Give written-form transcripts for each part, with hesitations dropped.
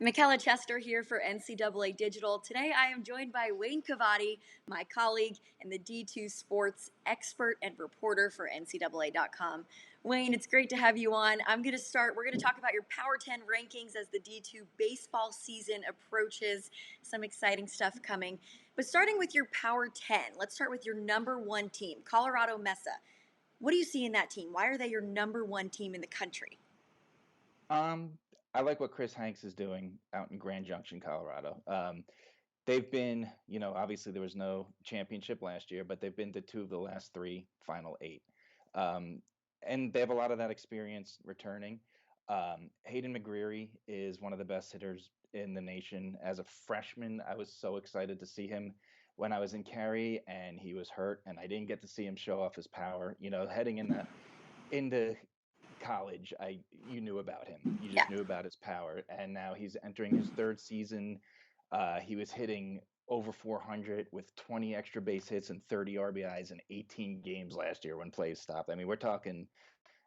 Michella Chester here for NCAA Digital. Today I am joined by Wayne Cavadi, my colleague and the D2 sports expert and reporter for NCAA.com. Wayne, it's great to have you on. We're going to talk about your Power 10 rankings as the D2 baseball season approaches. Some exciting stuff coming. But starting with your Power 10, let's start with your number one team, Colorado Mesa. What do you see in that team? Why are they your number one team in the country? Um, I like what Chris Hanks is doing out in Grand Junction, Colorado. They've been, obviously there was no championship last year, but they've been to two of the last three Final Eight. Um, and they have a lot of that experience returning. Hayden McGreary is one of the best hitters in the nation. As a freshman, I was so excited to see him when I was in Cary and he was hurt and I didn't get to see him show off his power. Heading into college, you knew about him. You Yeah. just knew about his power, and now he's entering his third season. He was hitting over 400 with 20 extra base hits and 30 RBIs in 18 games last year when plays stopped. I mean, we're talking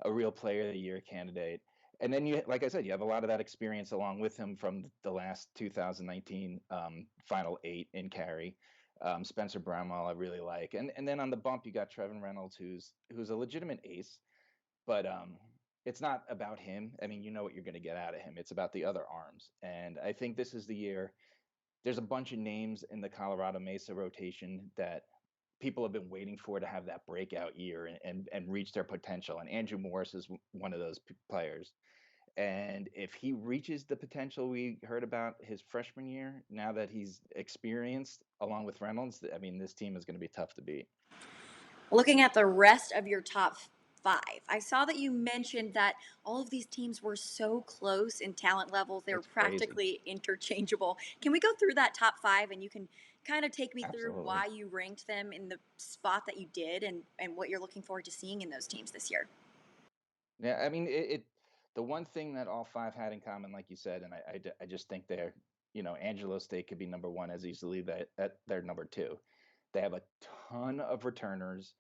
a real Player of the Year candidate. And then you, like I said, you have a lot of that experience along with him from the last 2019 Final Eight in Cary. Spencer Brownwell, I really like, and then on the bump you got Trevin Reynolds, who's a legitimate ace, but it's not about him. I mean, you know what you're going to get out of him. It's about the other arms. And I think this is the year. There's a bunch of names in the Colorado Mesa rotation that people have been waiting for to have that breakout year and reach their potential. And Andrew Morris is one of those players. And if he reaches the potential we heard about his freshman year, now that he's experienced along with Reynolds, I mean, this team is going to be tough to beat. Looking at the rest of your top five, I saw that you mentioned that all of these teams were so close in talent levels. They were It's crazy. practically interchangeable. Can we go through that top five and you can kind of take me through Absolutely. why you ranked them in the spot that you did and what you're looking forward to seeing in those teams this year? Yeah, I mean, the one thing that all five had in common, like you said, and I just think Angelo State could be number one as easily that they're number two. They have a ton of returners,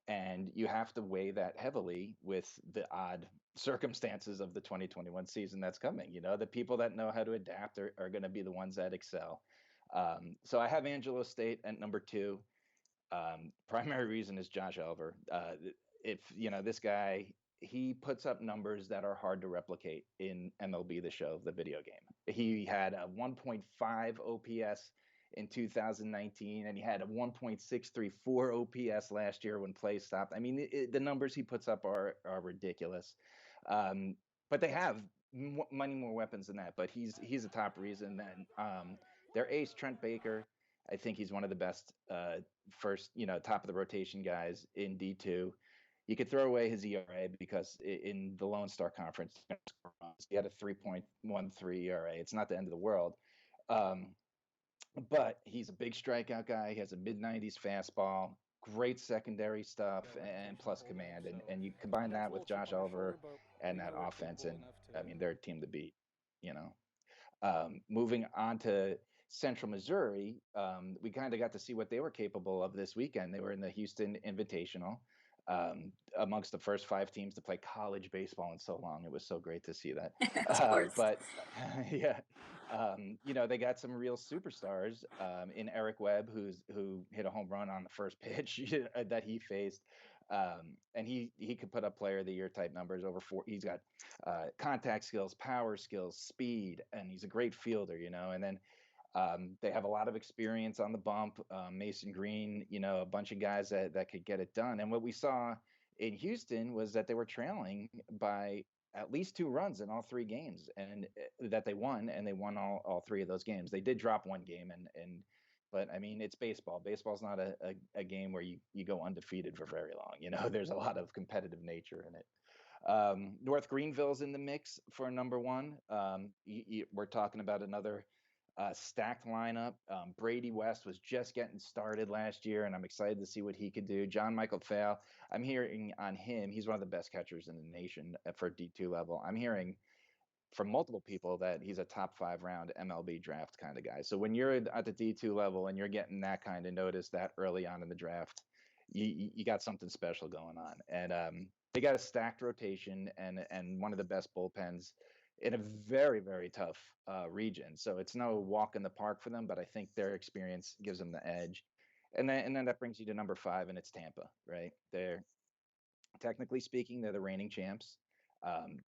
and you have to weigh that heavily with the odd circumstances of the 2021 season that's coming. The people that know how to adapt are going to be the ones that excel. So I have Angelo State at number two. Primary reason is Josh Elver. If this guy, he puts up numbers that are hard to replicate in MLB The Show, the video game. He had a 1.5 OPS in 2019, and he had a 1.634 OPS last year when play stopped. I mean, the numbers he puts up are ridiculous. But they have many more weapons than that. But he's a top reason. Then their ace Trent Baker. I think he's one of the best first, top of the rotation guys in D2. You could throw away his ERA because in the Lone Star Conference, he had a 3.13 ERA. It's not the end of the world. Um, but he's a big strikeout guy. He has a mid 90s fastball, great secondary stuff, and plus command. And you combine that with Josh Oliver and that offense, and I mean, they're a team to beat, you know. Moving on to Central Missouri, we kind of got to see what they were capable of this weekend. They were in the Houston Invitational, amongst the first five teams to play college baseball in so long. It was so great to see that. Of course. But yeah, they got some real superstars in Eric Webb, who hit a home run on the first pitch that he faced. And he could put up Player of the Year type numbers over four. He's got contact skills, power skills, speed, and he's a great fielder, And then they have a lot of experience on the bump. Mason Green, a bunch of guys that could get it done. And what we saw in Houston was that they were trailing by at least two runs in all three games, and that they won, and they won all three of those games. They did drop one game, but I mean, it's baseball. Baseball's not a game where you go undefeated for very long. There's a lot of competitive nature in it. North Greenville's in the mix for number one. We're talking about another stacked lineup. Brady West was just getting started last year, and I'm excited to see what he could do. John Michael Fail, I'm hearing on him, he's one of the best catchers in the nation for D2 level. I'm hearing from multiple people that he's a top 5 round MLB draft kind of guy. So when you're at the D2 level and you're getting that kind of notice that early on in the draft, you got something special going on. And they got a stacked rotation and one of the best bullpens in a very, very tough region. So it's no walk in the park for them, but I think their experience gives them the edge. And then that brings you to number five, and it's Tampa, right? They're technically speaking, they're the reigning champs.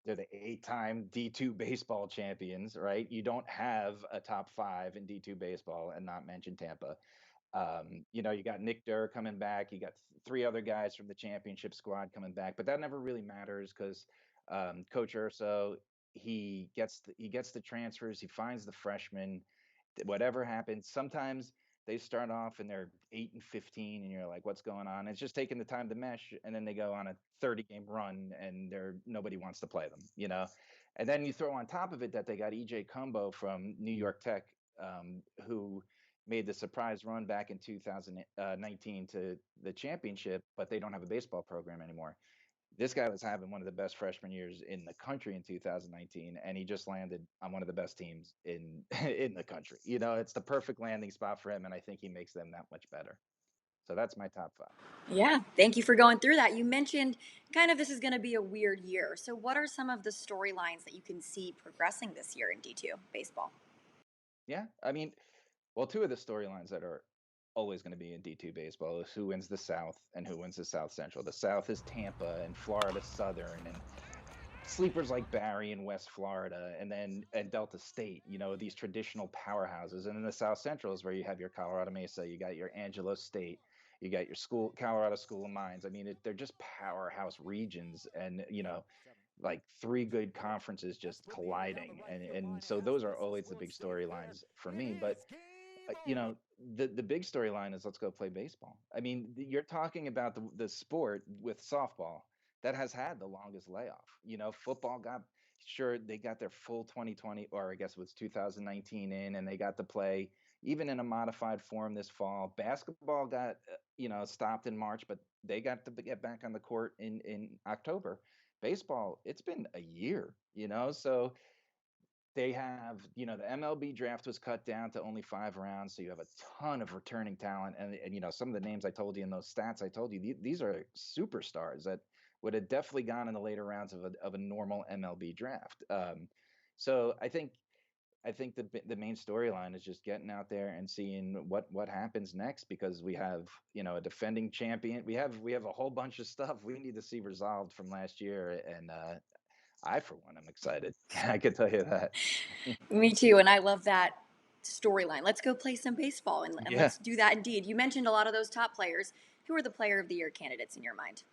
They're the eight-time D2 baseball champions, right? You don't have a top five in D2 baseball and not mention Tampa. You got Nick Durr coming back. You got three other guys from the championship squad coming back, but that never really matters because Coach Urso, he gets the transfers, he finds the freshmen. Whatever happens, sometimes they start off and they're 8-15, and you're like, "What's going on?" It's just taking the time to mesh, and then they go on a 30-game run, and nobody wants to play them. And then you throw on top of it that they got EJ Combo from New York Tech, who made the surprise run back in 2019 to the championship, but they don't have a baseball program anymore. This guy was having one of the best freshman years in the country in 2019, and he just landed on one of the best teams in in the country. It's the perfect landing spot for him, and I think he makes them that much better. So that's my top five. Yeah, thank you for going through that. You mentioned kind of this is going to be a weird year. So, what are some of the storylines that you can see progressing this year in D2 baseball? Yeah, I mean, well, two of the storylines that are always going to be in D2 baseball is who wins the South and who wins the South Central. The South is Tampa and Florida Southern and sleepers like Barry and West Florida, and Delta State, these traditional powerhouses. And then the South Central is where you have your Colorado Mesa, you got your Angelo State, you got your Colorado School of Mines. I mean, they're just powerhouse regions, and like three good conferences just colliding, and so those are always the big storylines for me. But the big storyline is let's go play baseball. I mean, you're talking about the sport with softball that has had the longest layoff. Football got sure they got their full 2020, or I guess it was 2019 in, and they got to play even in a modified form this fall. Basketball got stopped in March, but they got to get back on the court in October. Baseball, it's been a year, so they have, the MLB draft was cut down to only 5 rounds, so you have a ton of returning talent, and some of the names I told you in those stats I told you, these are superstars that would have definitely gone in the later rounds of a normal MLB draft. So I think the main storyline is just getting out there and seeing what happens next, because we have a defending champion. We have a whole bunch of stuff we need to see resolved from last year, and I, for one, am excited. I can tell you that. Me too, and I love that storyline. Let's go play some baseball and Yeah, let's do that indeed. You mentioned a lot of those top players. Who are the player of the year candidates in your mind?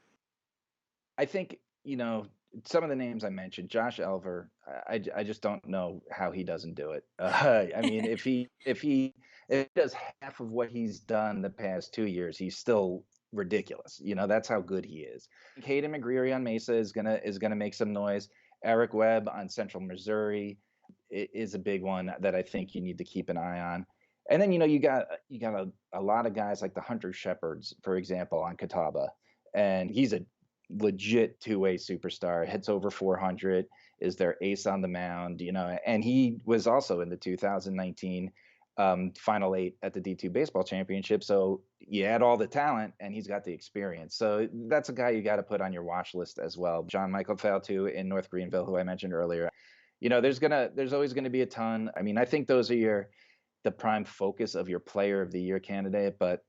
I think some of the names I mentioned. Josh Elver, I just don't know how he doesn't do it. I mean, if he does half of what he's done the past 2 years, he's still ridiculous. That's how good he is. Hayden McGreary on Mesa is gonna make some noise. Eric Webb on Central Missouri is a big one that I think you need to keep an eye on. And then you got a lot of guys like the Hunter Shepherds, for example, on Catawba, and he's a legit two-way superstar. Hits over 400, is their ace on the mound, and he was also in the 2019 Final Eight at the D2 Baseball Championship. So you add all the talent, and he's got the experience. So that's a guy you got to put on your watch list as well. John Michael Fautu in North Greenville, who I mentioned earlier. There's always gonna be a ton. I mean, I think those are the prime focus of your player of the year candidate. But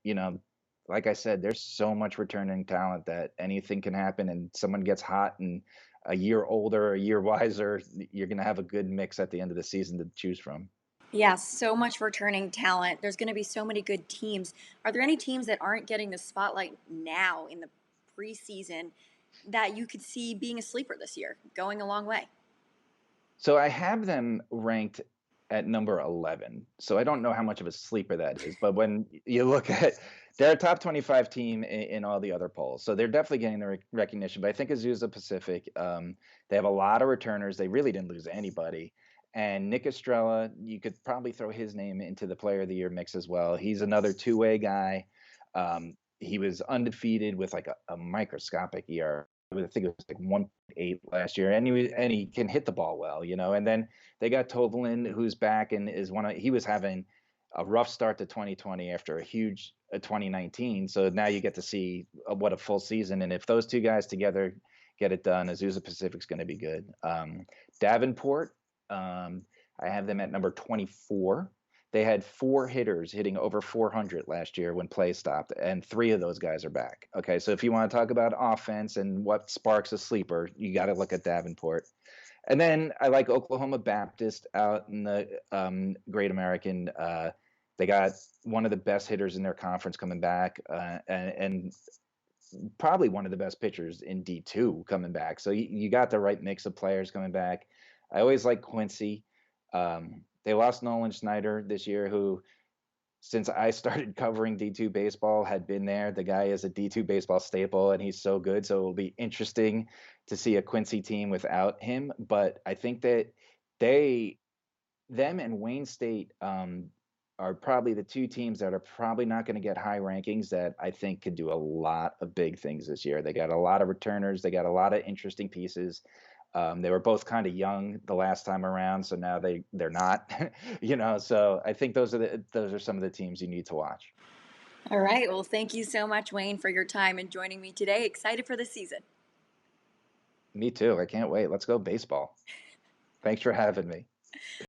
like I said, there's so much returning talent that anything can happen, and someone gets hot and a year older, a year wiser, you're going to have a good mix at the end of the season to choose from. Yeah, so much returning talent. There's going to be so many good teams. Are there any teams that aren't getting the spotlight now in the preseason that you could see being a sleeper this year, going a long way? So I have them ranked at number 11. So I don't know how much of a sleeper that is, but when you look at, they're a top 25 team in all the other polls. So they're definitely getting the recognition. But I think Azusa Pacific, they have a lot of returners. They really didn't lose anybody. And Nick Estrella, you could probably throw his name into the player of the year mix as well. He's another two-way guy. He was undefeated with like a microscopic ERA. I think it was like 1.8 last year, and he can hit the ball well, And then they got Tovalin, who's back and is he was having a rough start to 2020 after a huge 2019. So now you get to see what a full season. And if those two guys together get it done, Azusa Pacific's going to be good. Davenport, I have them at number 24. They had 4 hitters hitting over 400 last year when play stopped, and 3 of those guys are back. Okay, so if you want to talk about offense and what sparks a sleeper, you got to look at Davenport. And then I like Oklahoma Baptist out in the Great American. They got one of the best hitters in their conference coming back, and probably one of the best pitchers in D2 coming back. So you got the right mix of players coming back. I always like Quincy. They lost Nolan Snyder this year, who, since I started covering D2 baseball, had been there. The guy is a D2 baseball staple, and he's so good. So it'll be interesting to see a Quincy team without him. But I think that they, them and Wayne State are probably the 2 teams that are probably not going to get high rankings that I think could do a lot of big things this year. They got a lot of returners. They got a lot of interesting pieces. They were both kind of young the last time around, so now they're not, So I think those are some of the teams you need to watch. All right. Well, thank you so much, Wayne, for your time and joining me today. Excited for the season. Me too. I can't wait. Let's go baseball. Thanks for having me.